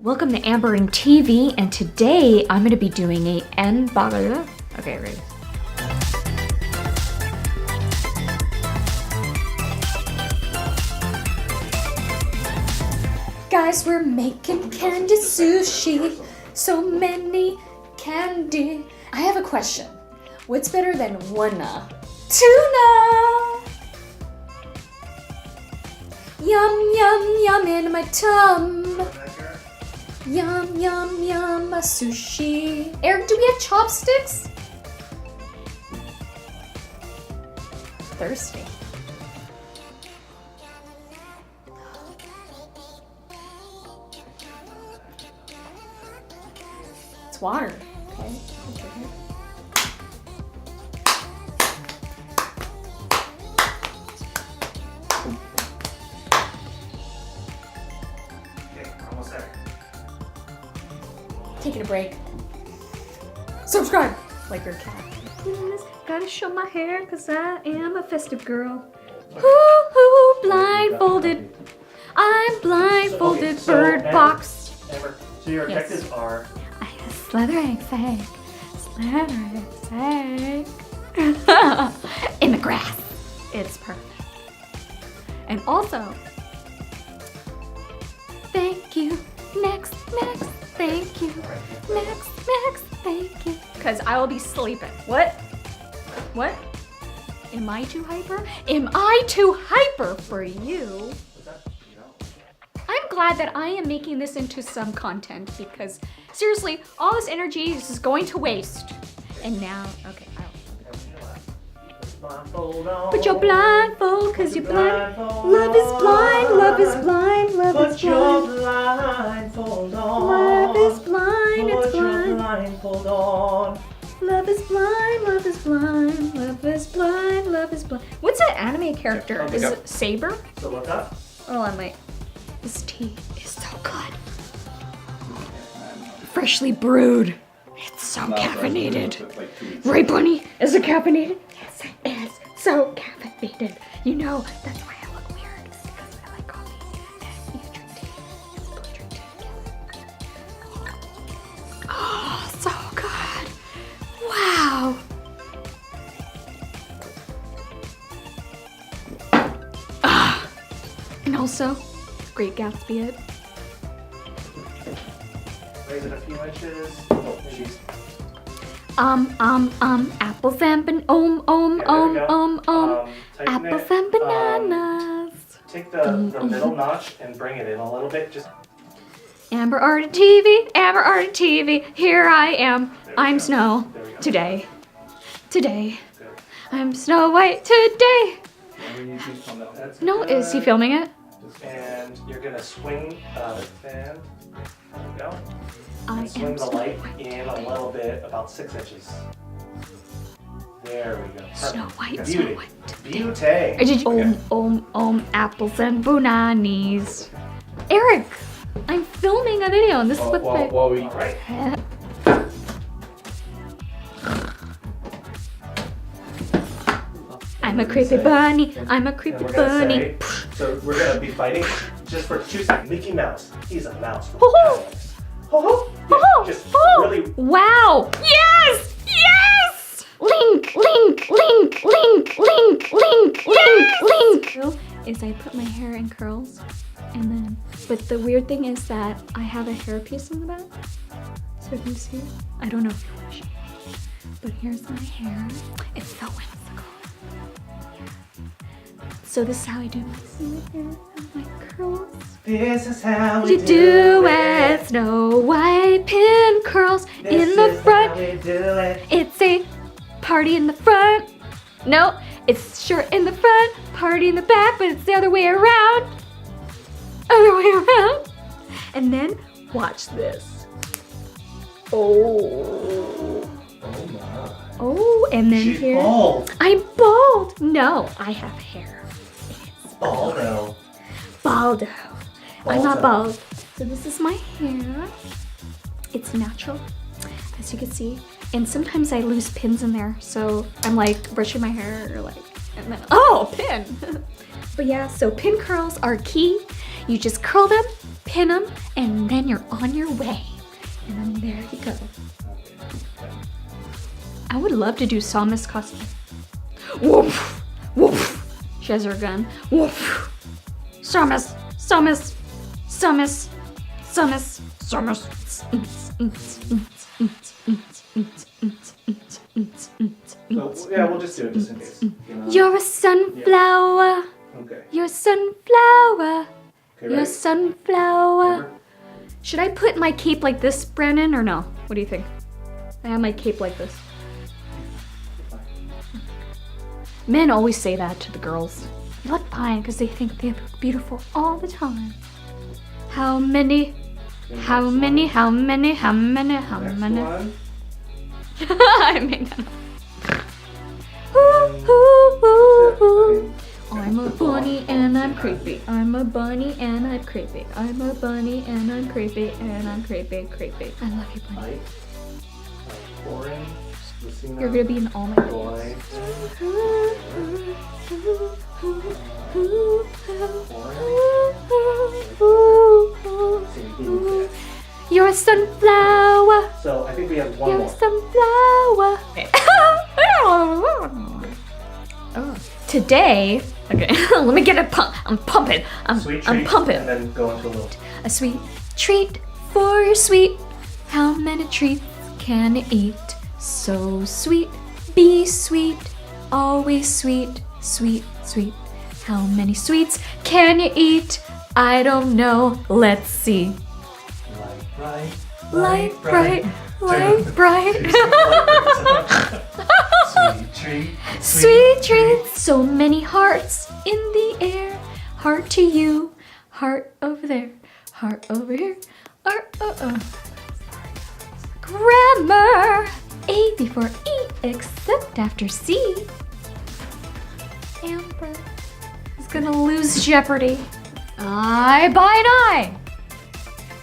Welcome to AATV, and today I'm going to be doing a unboxing. Okay, ready. Guys, we're making candy sushi. So many candy. I have a question. What's better than tuna? Yum, yum, yum in my tum. Yum, yum, yum, a sushi. Eric, do we have chopsticks? Thirsty. It's water. Okay. Almost there. Taking a break. Subscribe! Like your cat. Gotta show my hair because I am a festive girl. Hoo-hoo, blindfolded. I'm blindfolded, Okay, bird box. Amber, so your Yes. objectives are Slithering fake. Slithering fake. In the grass. It's perfect. And also, thank you. Next, thank you. Next, thank you. Because I will be sleeping. What? Am I too hyper? Am I too hyper for you? what's that? You know? I'm glad that I am making this into some content because seriously, all this energy is just going to waste. And now, okay, Blindfold on. put your blindfold because you're blind. Love is blind, love is blind, love is Put your blind. blindfold on. Love is blind, it's Put your blind. blindfold on. Love is blind, love is blind, love is blind, love is blind. What's that anime character? Okay, Is go. it Saber? So look up. Oh, I might. This tea is so good. Freshly brewed. It's so caffeinated. Right, Bunny? Is it caffeinated? Yes, it is. So caffeinated. You know, that's why I look weird. It's because I like coffee. And you drink tea. People drink tea together. Oh, so good. Wow. Ah. And also, Great Gatsby it. Raise it a few inches. Oh, jeez. Apples and ban- Okay, there we go. Tighten apples it. and bananas. Take the middle notch and bring it in a little bit. Just Amber Art TV, here I am. There we I'm go. Snow. There we go. Today. Good. I'm Snow White today. That's No, good. is he filming it? And you're gonna swing the fan. There we go. I And swing am the Snow light White in a little bit, about 6 inches. There we go. Perfect. Snow White, Beauty. Snow White today. Beauty. Did you Okay. apples and bananas. Eric, I'm filming a video and this is what All right. I'm a creepy bunny. I'm a And creepy we're gonna bunny. say, so we're gonna be fighting just for 2 seconds. Mickey Mouse. He's a mouse. Ho ho! Ho ho! Oh, Yeah, just oh, really. wow! Yes! Yes! Link! Is I put my hair in curls, and then, but the weird thing is that I have a hairpiece in the back. So if you see, I don't know if you wish, but here's my hair. It's so whimsical. Yeah. So this is how I do my hair, my curls. This is how we You do it, Snow White pin curls in the front. How we do it. It's a party in the front. No, it's short in the front, party in the back, but it's the other way around. Other way around. And then watch this. Oh. Oh my. Oh, and then She's here. bald. I'm bald. No, I have hair. It's Baldo. baldo. I'm not Baldo. bald. So this is my hair. It's natural, as you can see. And sometimes I lose pins in there. So I'm like brushing my hair or like, and then, oh, pin. But yeah, so pin curls are key. You just curl them pin them, and then you're on your way. And then there you go. I would love to do Samus cosplay. Woof! Woof! She has her gun. Woof! Samus! Samus! Samus! Samus! Samus! So, yeah, we'll just do it just in case. You know? You're a sunflower. Okay. You're a sunflower. Okay, You're a right? sunflower. Remember? Should I put my cape like this, Brandon, or no? What do you think? I have my cape like this. Men always say that to the girls. You look fine because they think they look beautiful all the time. How many? How many? How many? How many? How Next many? one. I made that up. Ooh, ooh, ooh, ooh. I'm a bunny and I'm creepy. I'm a bunny and I'm creepy. I'm a bunny and I'm creepy and I'm creepy, creepy. I love you, bunny. Light. Orange. Lucina. You're gonna be in all my videos. White. Orange. You're a sunflower. So I think we have one You're a more. sunflower. Oh. Today, okay, let me get a pump. I'm pumping. Sweet treat, I'm pumping. and then go into a little. A sweet treat for your sweet. How many treats can you eat? So sweet, be sweet, always sweet, sweet, sweet. How many sweets can you eat? I don't know. Let's see. Light bright. Light bright, light bright. Sweet treat. Sweet treats, so many hearts in the air. Heart to you, heart over there, heart over here, heart Grammar, A before E, except after C. Amber is gonna lose Jeopardy. I buy an eye.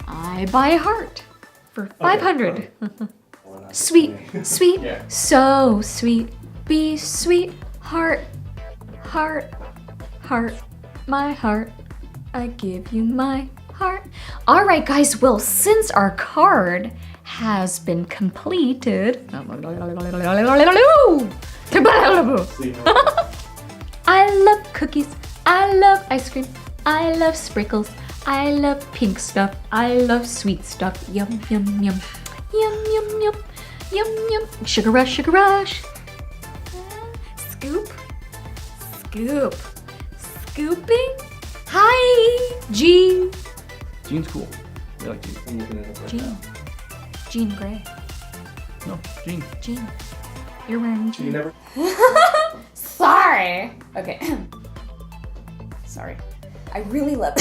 I buy a heart for 500. Sweet, sweet, Yeah. so sweet, be sweet, heart, heart, heart, my heart, I give you my heart. All right, guys, well, since our card has been completed, I love cookies, I love ice cream, I love sprinkles, I love pink stuff, I love sweet stuff, yum, yum, yum, yum, yum, yum. Yum, yum. Sugar rush, sugar rush. Scoop. Scoop. Scooping. Hi, Jean. Jean's cool. I like Jean. I'm looking at it right Jean. now. Jean Grey. No, Jean. Jean. You're wearing You jean. never. Sorry. Okay. Sorry. I really love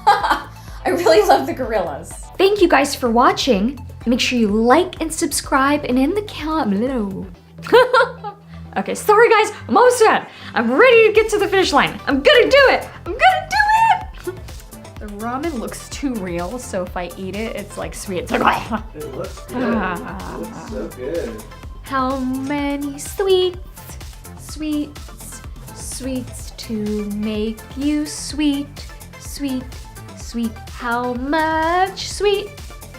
I really love the gorillas. Thank you guys for watching. Make sure you like and subscribe and in the below. Okay, sorry guys, I'm almost done. I'm ready to get to the finish line. I'm gonna do it. I'm gonna do it. The ramen looks too real, so if I eat it, it's like sweet. It's like, It looks good. It looks so good. how many sweets, sweets, sweets to make you sweet, sweet, sweet. How much sweet,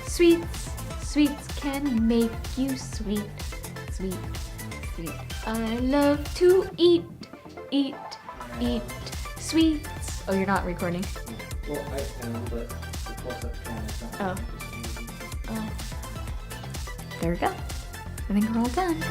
sweets, sweets can make you sweet, sweet, sweet. I love to eat, eat, eat sweets. Oh, you're not recording? Well, I am, but the close-up camera. Oh. There we go. I think we're all done.